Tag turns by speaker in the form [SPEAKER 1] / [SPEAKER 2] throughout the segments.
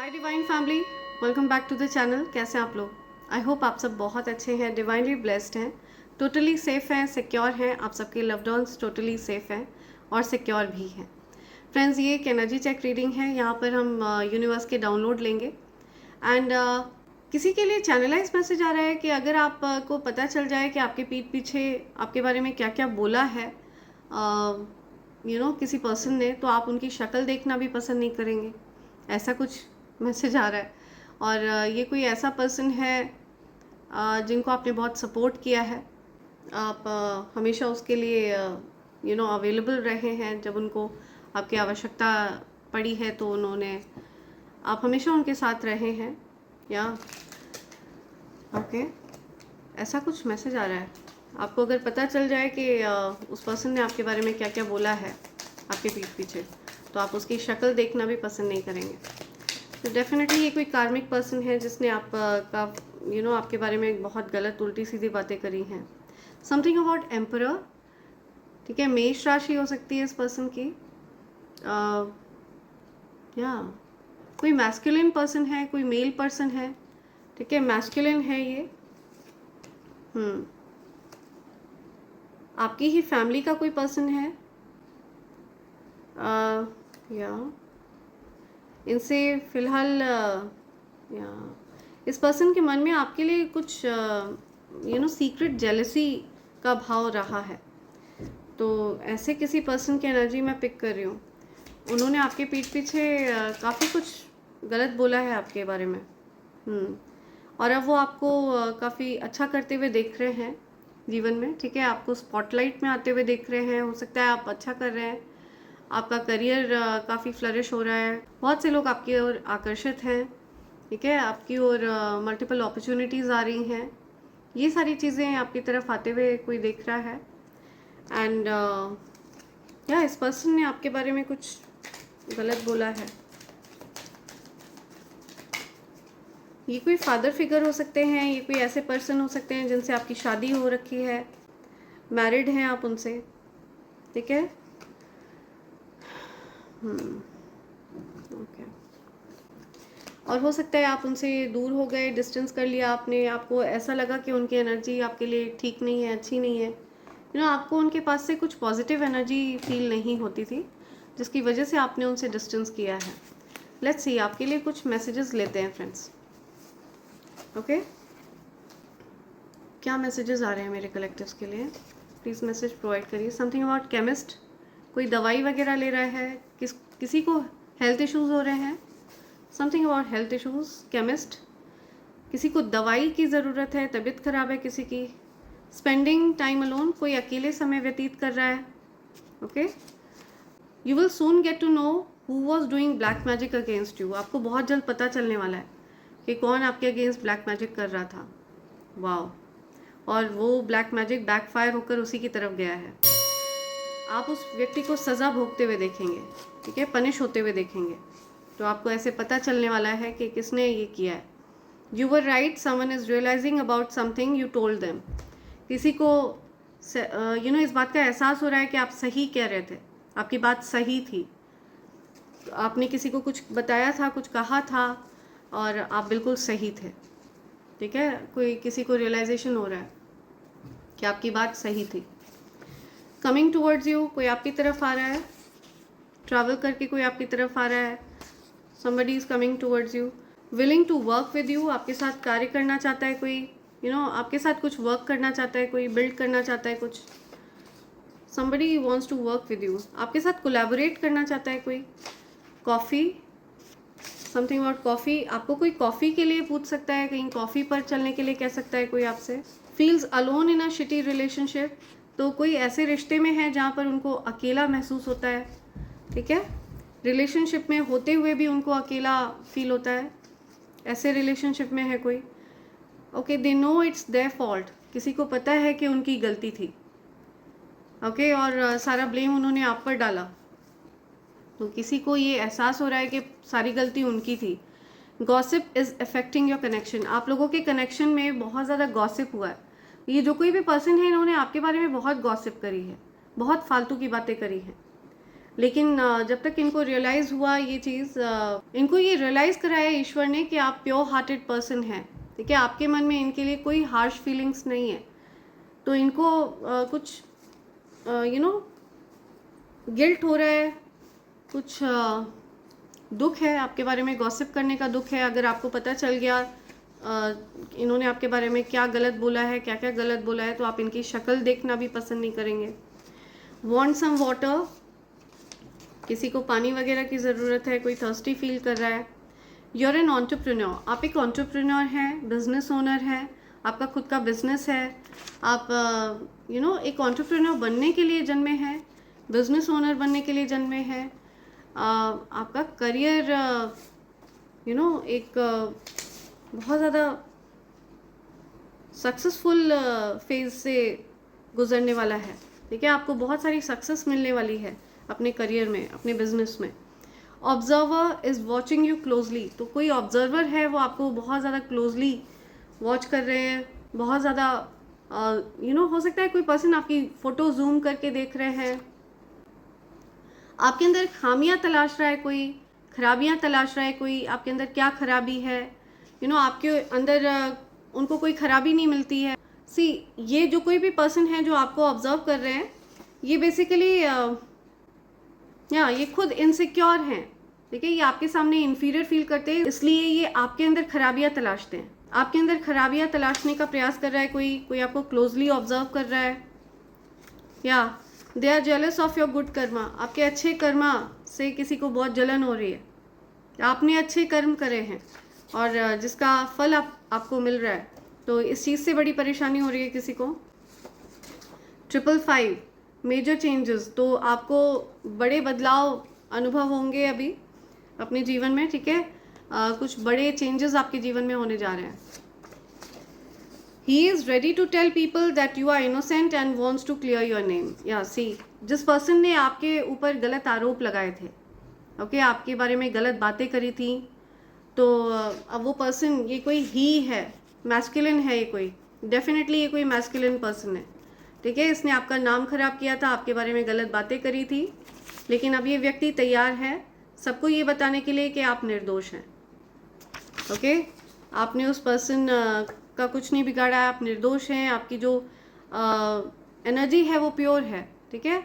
[SPEAKER 1] Hi divine family, welcome back to the channel. कैसे हैं आप लोग? आई होप आप सब बहुत अच्छे हैं, डिवाइनली ब्लेस्ड हैं, टोटली सेफ हैं, सिक्योर हैं। आप सबके लव्ड वंस टोटली सेफ हैं और सिक्योर भी हैं। फ्रेंड्स, ये एक एनर्जी चेक रीडिंग है। यहाँ पर हम यूनिवर्स के डाउनलोड लेंगे एंड किसी के लिए चैनलाइज मैसेज आ रहा है कि अगर आप को पता चल जाए कि आपके पीठ पीछे आपके बारे में क्या क्या बोला है किसी पर्सन ने, तो आप उनकी शक्ल देखना भी पसंद नहीं करेंगे। ऐसा कुछ मैसेज आ रहा है। और ये कोई ऐसा पर्सन है जिनको आपने बहुत सपोर्ट किया है। आप हमेशा उसके लिए अवेलेबल रहे हैं। जब उनको आपकी आवश्यकता पड़ी है तो आप हमेशा उनके साथ रहे हैं। या ओके, ऐसा कुछ मैसेज आ रहा है। आपको अगर पता चल जाए कि उस पर्सन ने आपके बारे में क्या क्या बोला है आपके पीठ पीछे, तो आप उसकी शक्ल देखना भी पसंद नहीं करेंगे। तो डेफिनेटली ये कोई कार्मिक पर्सन है जिसने आपके बारे में बहुत गलत उल्टी सीधी बातें करी हैं। समथिंग अबाउट एम्परर, ठीक है। मेष राशि हो सकती है इस पर्सन की। या कोई मैस्कुलिन पर्सन है, कोई मेल पर्सन है, ठीक है। मैस्कुलिन है ये। आपकी ही फैमिली का कोई पर्सन है। या इनसे फिलहाल या इस पर्सन के मन में आपके लिए कुछ सीक्रेट जेलसी का भाव रहा है। तो ऐसे किसी पर्सन की एनर्जी मैं पिक कर रही हूँ। उन्होंने आपके पीठ पीछे काफ़ी कुछ गलत बोला है आपके बारे में। और अब वो आपको काफ़ी अच्छा करते हुए देख रहे हैं जीवन में, ठीक है। आपको स्पॉटलाइट में आते हुए देख रहे हैं। हो सकता है आप अच्छा कर रहे हैं, आपका करियर काफ़ी फ्लरिश हो रहा है। बहुत से लोग आपकी ओर आकर्षित हैं, ठीक है। आपकी ओर मल्टीपल अपॉर्चुनिटीज़ आ रही हैं। ये सारी चीज़ें आपकी तरफ आते हुए कोई देख रहा है। एंड इस पर्सन ने आपके बारे में कुछ गलत बोला है। ये कोई फादर फिगर हो सकते हैं, ये कोई ऐसे पर्सन हो सकते हैं जिनसे आपकी शादी हो रखी है, मैरिड हैं आप उनसे, ठीक है। ओके। और हो सकता है आप उनसे दूर हो गए, डिस्टेंस कर लिया आपने। आपको ऐसा लगा कि उनकी एनर्जी आपके लिए ठीक नहीं है, अच्छी नहीं है। आपको उनके पास से कुछ पॉजिटिव एनर्जी फील नहीं होती थी, जिसकी वजह से आपने उनसे डिस्टेंस किया है। लेट्स सी, आपके लिए कुछ मैसेजेस लेते हैं फ्रेंड्स। ओके, क्या मैसेजेस आ रहे हैं मेरे कलेक्टिव्स के लिए? प्लीज़ मैसेज प्रोवाइड करिए। समथिंग अबाउट केमिस्ट, कोई दवाई वगैरह ले रहा है, किसी को हेल्थ इश्यूज़ हो रहे हैं। Something about health issues, chemist, किसी को दवाई की ज़रूरत है, तबीयत ख़राब है किसी की। स्पेंडिंग टाइम अलोन, कोई अकेले समय व्यतीत कर रहा है। Okay, you will soon get to know who was doing black magic against you. आपको बहुत जल्द पता चलने वाला है कि कौन आपके अगेंस्ट ब्लैक मैजिक कर रहा था। वाओ, और वो ब्लैक मैजिक बैकफायर होकर उसी की तरफ गया है। आप उस व्यक्ति को सज़ा भोगते हुए देखेंगे, ठीक है, पनिश होते हुए देखेंगे। तो आपको ऐसे पता चलने वाला है कि किसने ये किया है। You were right, someone is realising about something you told them. किसी को इस बात का एहसास हो रहा है कि आप सही कह रहे थे, आपकी बात सही थी। आपने किसी को कुछ बताया था, कुछ कहा था, और आप बिल्कुल सही थे, ठीक है। किसी को रियलाइजेशन हो रहा है कि आपकी बात सही थी। कमिंग टूवर्ड्स यू, कोई आपकी तरफ आ रहा है, ट्रैवल करके कोई आपकी तरफ आ रहा है। somebody is coming towards you, willing to work with you, आपके साथ कार्य करना चाहता है कोई, आपके साथ कुछ वर्क करना चाहता है कोई, बिल्ड करना चाहता है कुछ। somebody wants to work with you, आपके साथ कोलैबोरेट करना चाहता है कोई। कॉफ़ी, समथिंग अबाउट कॉफ़ी, आपको कोई कॉफ़ी के लिए पूछ सकता है, कहीं कॉफ़ी पर चलने के लिए कह सकता है कोई आपसे। Feels alone in a shitty relationship, तो कोई ऐसे रिश्ते में है जहाँ पर उनको अकेला महसूस होता है, ठीक है। रिलेशनशिप में होते हुए भी उनको अकेला फील होता है, ऐसे रिलेशनशिप में है कोई। Okay, they know it's their fault, किसी को पता है कि उनकी गलती थी। ओके, और सारा ब्लेम उन्होंने आप पर डाला। तो किसी को ये एहसास हो रहा है कि सारी गलती उनकी थी। Gossip is affecting your connection, आप लोगों के कनेक्शन में बहुत ज़्यादा गॉसिप हुआ है। ये जो कोई भी पर्सन है, इन्होंने आपके बारे में बहुत गॉसिप करी है, बहुत फालतू की बातें करी हैं। लेकिन जब तक इनको रियलाइज़ हुआ ये चीज़, इनको ये रियलाइज़ कराया ईश्वर ने कि आप प्योर हार्टेड पर्सन हैं, ठीक है, आपके मन में इनके लिए कोई हार्श फीलिंग्स नहीं है। तो इनको कुछ गिल्ट हो रहा है, कुछ दुख है, आपके बारे में गॉसिप करने का दुख है। अगर आपको पता चल गया इन्होंने आपके बारे में क्या गलत बोला है, क्या क्या गलत बोला है, तो आप इनकी शक्ल देखना भी पसंद नहीं करेंगे। वांट सम वाटर, किसी को पानी वगैरह की ज़रूरत है, कोई थर्स्टी फील कर रहा है। यूर एन एंटरप्रेन्योर, आप एक एंटरप्रेन्योर हैं, बिजनेस ओनर हैं, आपका खुद का बिजनेस है, आप एक एंटरप्रेन्योर बनने के लिए जन्मे हैं, बिजनेस ओनर बनने के लिए जन्मे हैं। आपका करियर एक बहुत ज़्यादा सक्सेसफुल फेज से गुजरने वाला है, ठीक है, आपको बहुत सारी सक्सेस मिलने वाली है अपने करियर में, अपने बिजनेस में। Observer is watching you closely, तो कोई ऑब्जर्वर है वो आपको बहुत ज़्यादा क्लोजली वॉच कर रहे हैं, बहुत ज़्यादा हो सकता है कोई पर्सन आपकी फ़ोटो जूम करके देख रहे हैं, आपके अंदर खामियां तलाश रहा है, कोई खराबियां तलाश रहा है, कोई आपके अंदर क्या खराबी है, आपके अंदर उनको कोई खराबी नहीं मिलती है। सी, ये जो कोई भी पर्सन है जो आपको ऑब्जर्व कर रहे हैं, ये बेसिकली ये खुद इनसिक्योर हैं, ठीक है, ये आपके सामने इंफीरियर फील करते हैं, इसलिए ये आपके अंदर खराबियां तलाशते हैं, आपके अंदर खराबियां तलाशने का प्रयास कर रहा है। कोई आपको क्लोजली ऑब्जर्व कर रहा है, या they are jealous of your good karma, आपके अच्छे कर्मा से किसी को बहुत जलन हो रही है, आपने अच्छे कर्म करे हैं और जिसका फल आपको मिल रहा है, तो इस चीज़ से बड़ी परेशानी हो रही है किसी को। 555 मेजर चेंजेस, तो आपको बड़े बदलाव अनुभव होंगे अभी अपने जीवन में, ठीक है, कुछ बड़े चेंजेस आपके जीवन में होने जा रहे हैं। He is ready to tell people that you are innocent and wants to clear your name. Yeah, see, जिस पर्सन ने आपके ऊपर गलत आरोप लगाए थे, ओके, आपके बारे में गलत बातें करी थी, तो अब वो पर्सन, ये कोई ही है, मैस्कुलिन है, ये कोई डेफिनेटली ये कोई मैस्कुलिन पर्सन है, ठीक है, इसने आपका नाम खराब किया था, आपके बारे में गलत बातें करी थी, लेकिन अब ये व्यक्ति तैयार है सबको ये बताने के लिए कि आप निर्दोष हैं, ओके, आपने उस पर्सन का कुछ नहीं बिगाड़ा है, आप निर्दोष हैं, आपकी जो एनर्जी है वो प्योर है, ठीक है,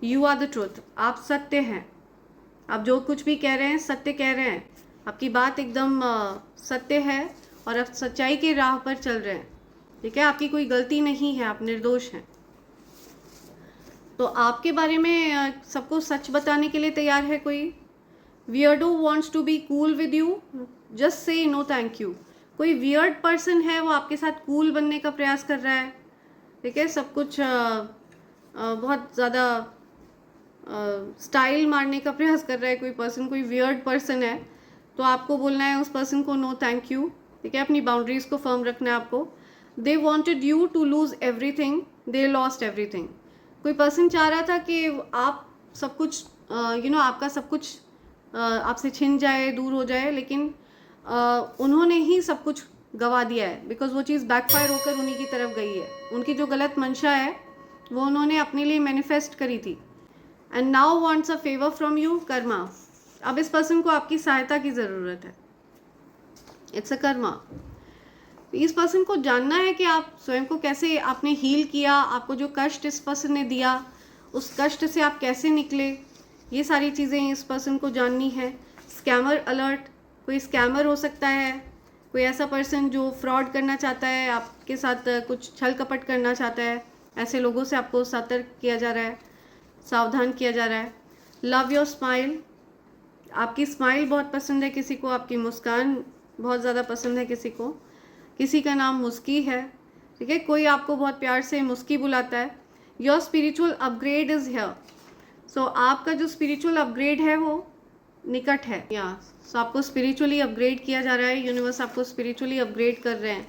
[SPEAKER 1] यू आर द ट्रुथ, आप सत्य हैं, आप जो कुछ भी कह रहे हैं सत्य कह रहे हैं, आपकी बात एकदम सत्य है और आप सच्चाई के राह पर चल रहे हैं, ठीक है, आपकी कोई गलती नहीं है, आप निर्दोष हैं। तो आपके बारे में सबको सच बताने के लिए तैयार है कोई। Weirdo wants to be cool with you, just say no thank you, कोई वियर्ड पर्सन है वो आपके साथ कूल बनने का प्रयास कर रहा है, ठीक है, सब कुछ बहुत ज़्यादा स्टाइल मारने का प्रयास कर रहा है कोई पर्सन, कोई वियर्ड पर्सन है, तो आपको बोलना है उस पर्सन को नो थैंक यू, ठीक है, अपनी बाउंड्रीज को फर्म रखना है आपको। They wanted you to lose everything, they lost everything, कोई पर्सन चाह रहा था कि आप सब कुछ आपका सब कुछ आपसे छिन जाए, दूर हो जाए, लेकिन उन्होंने ही सब कुछ गवा दिया है, बिकॉज वो चीज़ बैकफायर होकर उन्हीं की तरफ गई है, उनकी जो गलत मंशा है वो उन्होंने अपने लिए मैनिफेस्ट करी थी। And now wants a favour from you, Karma, अब इस पर्सन को आपकी सहायता की ज़रूरत है, इट्स अ कर्मा। इस पर्सन को जानना है कि आप स्वयं को कैसे आपने हील किया, आपको जो कष्ट इस पर्सन ने दिया उस कष्ट से आप कैसे निकले, ये सारी चीज़ें इस पर्सन को जाननी है। स्कैमर अलर्ट, कोई स्कैमर हो सकता है, कोई ऐसा पर्सन जो फ्रॉड करना चाहता है, आपके साथ कुछ छल कपट करना चाहता है, ऐसे लोगों से आपको सतर्क किया जा रहा है, सावधान किया जा रहा है। लव योर स्माइल, आपकी स्माइल बहुत पसंद है किसी को, आपकी मुस्कान बहुत ज़्यादा पसंद है किसी को, किसी का नाम मुस्की है, ठीक है, कोई आपको बहुत प्यार से मुस्की बुलाता है। Your spiritual upgrade is here, so आपका जो स्पिरिचुअल अपग्रेड है वो निकट है, या सो आपको स्पिरिचुअली अपग्रेड किया जा रहा है, यूनिवर्स आपको स्पिरिचुअली अपग्रेड कर रहे हैं।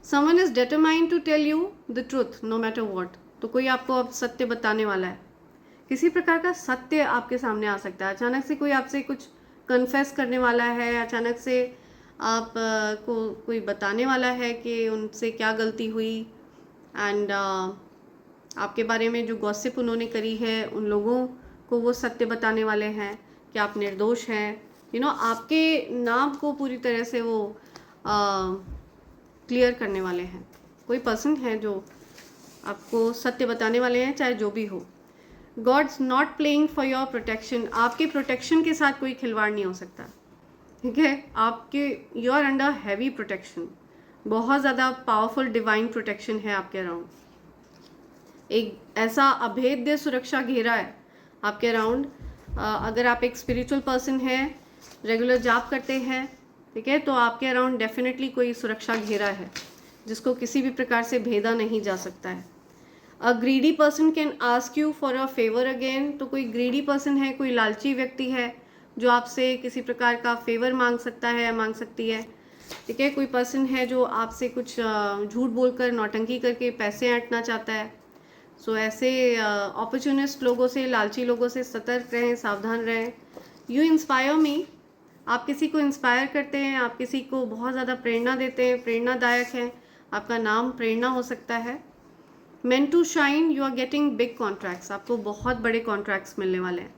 [SPEAKER 1] Someone is determined to tell you the truth no matter what, तो कोई आपको अब सत्य बताने वाला है, किसी प्रकार का सत्य आपके सामने आ सकता है, अचानक से कोई आपसे कुछ कन्फेस करने वाला है, अचानक से आप को कोई बताने वाला है कि उनसे क्या गलती हुई, एंड आपके बारे में जो गॉसिप उन्होंने करी है उन लोगों आपको वो सत्य बताने वाले हैं कि आप निर्दोष हैं, आपके नाम को पूरी तरह से वो क्लियर करने वाले हैं। कोई पर्सन है जो आपको सत्य बताने वाले हैं, चाहे जो भी हो। God's not playing for your protection, आपके प्रोटेक्शन के साथ कोई खिलवाड़ नहीं हो सकता, ठीक है। आपके you are under heavy protection, बहुत ज़्यादा पावरफुल डिवाइन प्रोटेक्शन है आपके अराउंड। एक ऐसा अभेद्य सुरक्षा घेरा है आपके अराउंड। अगर आप एक स्पिरिचुअल पर्सन हैं, रेगुलर जाप करते हैं, ठीक है, तो आपके अराउंड डेफिनेटली कोई सुरक्षा घेरा है जिसको किसी भी प्रकार से भेदा नहीं जा सकता है। A greedy person can ask you for a favour again, तो कोई ग्रीडी पर्सन है, कोई लालची व्यक्ति है जो आपसे किसी प्रकार का फेवर मांग सकता है या मांग सकती है, ठीक है। कोई पर्सन है जो आपसे कुछ झूठ बोलकर, नौटंकी करके पैसे ऐंठना चाहता है। सो ऐसे अपॉर्चुनिस्ट लोगों से, लालची लोगों से सतर्क रहें, सावधान रहें। यू इंस्पायर मी, आप किसी को इंस्पायर करते हैं, आप किसी को बहुत ज़्यादा प्रेरणा देते हैं, प्रेरणादायक है, आपका नाम प्रेरणा हो सकता है। Meant to shine, you are getting big contracts, आपको बहुत बड़े कॉन्ट्रैक्ट्स मिलने वाले हैं,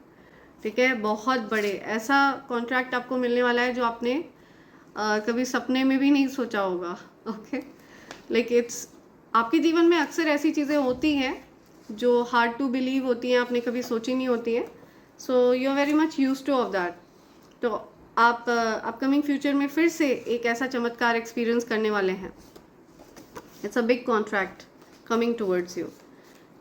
[SPEAKER 1] ठीक है, बहुत बड़े। ऐसा कॉन्ट्रैक्ट आपको मिलने वाला है जो आपने कभी सपने में भी नहीं सोचा होगा, ओके। लाइक इट्स, आपके जीवन में अक्सर ऐसी चीज़ें होती हैं जो हार्ड टू बिलीव होती हैं, आपने कभी सोची नहीं होती हैं। So you are very much use to of that. तो आप अपकमिंग फ्यूचर में फिर से एक ऐसा चमत्कार एक्सपीरियंस करने वाले हैं। It's a big contract coming towards you,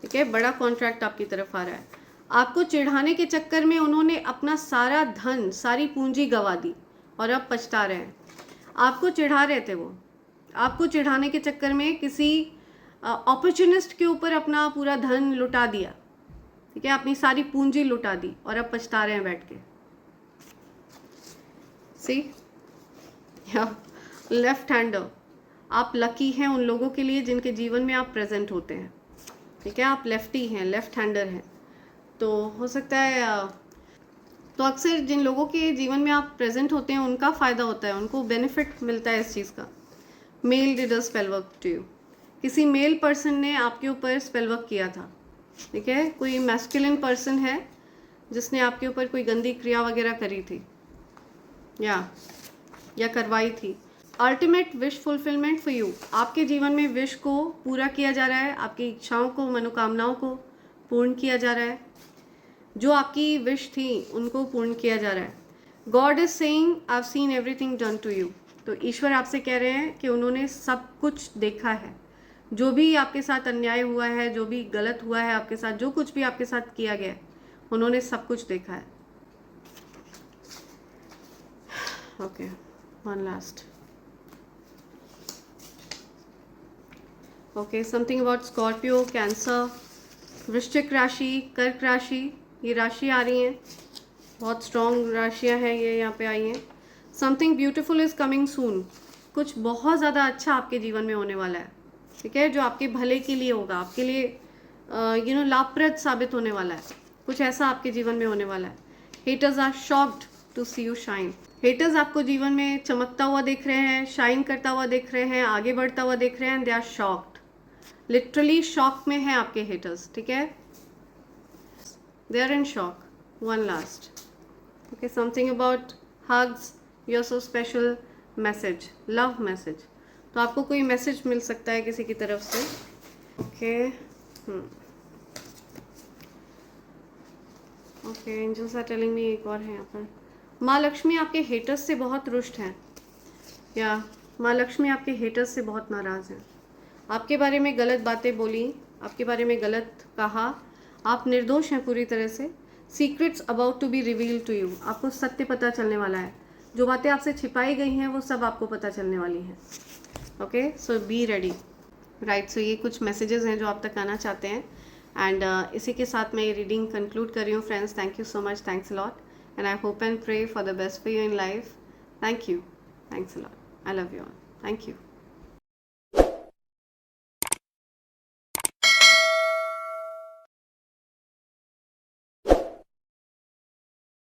[SPEAKER 1] ठीक है, बड़ा कॉन्ट्रैक्ट आपकी तरफ आ रहा है। आपको चिढ़ाने के चक्कर में उन्होंने अपना सारा धन, सारी पूंजी गंवा दी और अब पछता रहे हैं। आपको चिढ़ा रहे थे वो, आपको चिढ़ाने के चक्कर में किसी अपॉर्चुनिस्ट के ऊपर अपना पूरा धन लुटा दिया, ठीक है, अपनी सारी पूंजी लुटा दी और अब पछता रहे हैं बैठ के। सी, लेफ्ट हैंडर, आप लकी हैं उन लोगों के लिए जिनके जीवन में आप प्रेजेंट होते हैं, ठीक है। आप लेफ्टी हैं, लेफ्ट हैंडर हैं, तो हो सकता है तो अक्सर जिन लोगों के जीवन में आप प्रेजेंट होते हैं उनका फ़ायदा होता है, उनको बेनिफिट मिलता है इस चीज़ का। Male did a spell work to you, किसी मेल पर्सन ने आपके ऊपर स्पेल वर्क किया था, ठीक है। कोई मैस्कुलिन पर्सन है जिसने आपके ऊपर कोई गंदी क्रिया वगैरह करी थी या करवाई थी। Ultimate wish fulfilment for you, आपके जीवन में विश को पूरा किया जा रहा है, आपकी इच्छाओं को, मनोकामनाओं को पूर्ण किया जा रहा है, जो आपकी विश थी उनको पूर्ण किया जा रहा है। God is saying I have seen everything done to you, तो ईश्वर आपसे कह रहे हैं कि उन्होंने सब कुछ देखा है, जो भी आपके साथ अन्याय हुआ है, जो भी गलत हुआ है आपके साथ, जो कुछ भी आपके साथ किया गया है, उन्होंने सब कुछ देखा है। Okay, one last. Okay, something about Scorpio, cancer, वृश्चिक राशि, कर्क राशि, ये राशि आ रही हैं, बहुत स्ट्रॉन्ग राशियां हैं ये यहाँ पे आई हैं। Something beautiful is coming soon, कुछ बहुत ज़्यादा अच्छा आपके जीवन में होने वाला है, ठीक है, जो आपके भले के लिए होगा, आपके लिए लाभप्रद साबित होने वाला है। कुछ ऐसा आपके जीवन में होने वाला है। Haters are shocked to see you shine, haters आपको जीवन में चमकता हुआ देख रहे हैं, शाइन करता हुआ देख रहे हैं, आगे बढ़ता हुआ देख रहे हैं। They are shocked, literally shock में है आपके हेटर्स, ठीक है, they are in shock. One last, okay, something about hugs, you are so special, message, love message, तो आपको कोई मैसेज मिल सकता है किसी की तरफ से, okay. Okay, angels are telling me, एक और है यहाँ पर, माँ लक्ष्मी आपके हेटर्स से बहुत रुष्ट हैं, या माँ लक्ष्मी आपके हेटर्स से बहुत नाराज़ हैं, आपके बारे में गलत बातें बोली, आपके बारे में गलत कहा, आप निर्दोष हैं पूरी तरह से। Secrets about to be reveal to you, आपको सत्य पता चलने वाला है, जो बातें आपसे छिपाई गई हैं वो सब आपको पता चलने वाली हैं, okay. So be ready, right. So ये कुछ मैसेजेस हैं जो आप तक आना चाहते हैं, एंड इसी के साथ मैं ये रीडिंग कंक्लूड कर रही हूँ friends. Thank you so much, thanks a lot, and I hope and pray for the best for you in life. Thank you, thanks a lot, I love you all, thank you.